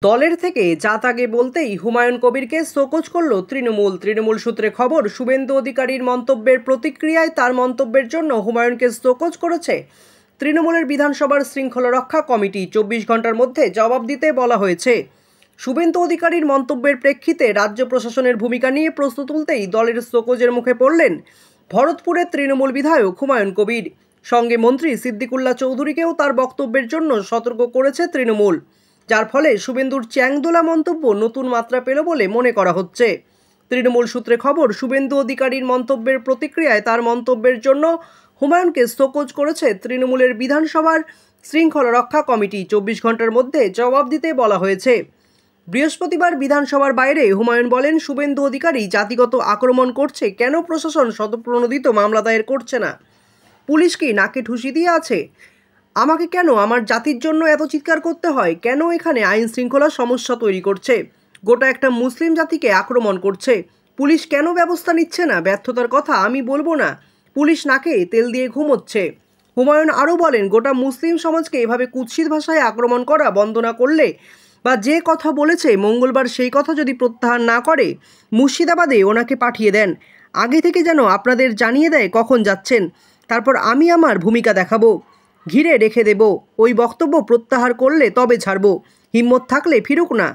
দলের থেকে জাত আগে বলতেই হুমায়ুন কবিরকে শোকজ করল তৃণমূল সূত্রে খবর, শুভেন্দু অধিকারীর মন্তব্যের প্রতিক্রিয়ায় তার মন্তব্যের জন্য হুমায়ুনকে শোকজ করেছে তৃণমূলের বিধানসভার শৃঙ্খলা রক্ষা কমিটি। 24 ঘন্টার মধ্যে জবাব দিতে বলা হয়েছে। শুভেন্দু অধিকারীর মন্তব্যের প্রেক্ষিতে রাজ্য প্রশাসনের ভূমিকা নিয়ে প্রশ্ন তুলতেই দলের শোকজের মুখে পড়লেন ভরতপুরের তৃণমূল বিধায়ক হুমায়ুন কবির। সঙ্গে মন্ত্রী সিদ্দিকুল্লাহ চৌধুরীকেও তার বক্তব্যের জন্য সতর্ক করেছে তৃণমূল, যার ফলে শুভেন্দুর চ্যাংদোলা মন্তব্য নতুন মাত্রা পেল বলে মনে করা হচ্ছে। তৃণমূল সূত্রে খবর, শুভেন্দু অধিকারীর মন্তব্যের প্রতিক্রিয়ায় তার মন্তব্যের জন্য হুমায়ুনকে শোকজ করেছে তৃণমূলের বিধানসভার শৃঙ্খলা রক্ষা কমিটি। 24 ঘন্টার মধ্যে জবাব দিতে বলা হয়েছে। বৃহস্পতিবার বিধানসভার বাইরে হুমায়ুন বলেন, শুভেন্দু অধিকারী জাতিগত আক্রমণ করছে, কেন প্রশাসন স্বতঃপ্রণোদিত মামলা দায়ের করছে না? পুলিশ কি নাকে ঠুসি দিয়ে আছে? আমাকে কেন আমার জাতির জন্য এত চিৎকার করতে হয়? কেন এখানে আইন শৃঙ্খলা সমস্যা তৈরি করছে? গোটা একটা মুসলিম জাতিকে আক্রমণ করছে। পুলিশ কেন ব্যবস্থা নিচ্ছে না? ব্যর্থতার কথা আমি বলবো না, পুলিশ নাকে তেল দিয়ে ঘুমোচ্ছে। হুমায়ুন আরও বলেন, গোটা মুসলিম সমাজকে এভাবে কুৎসিত ভাষায় আক্রমণ করা বন্ধ না করলে বা যে কথা বলেছে মঙ্গলবার সেই কথা যদি প্রত্যাহার না করে মুর্শিদাবাদে ওনাকে পাঠিয়ে দেন। আগে থেকে যেন আপনাদের জানিয়ে দেয় কখন যাচ্ছেন, তারপর আমি আমার ভূমিকা দেখাবো, ঘিরে রেখে দেব। ওই বক্তব্য প্রত্যাহার করলে তবে ছাড়ব, হিম্মত থাকলে ফিরুক না।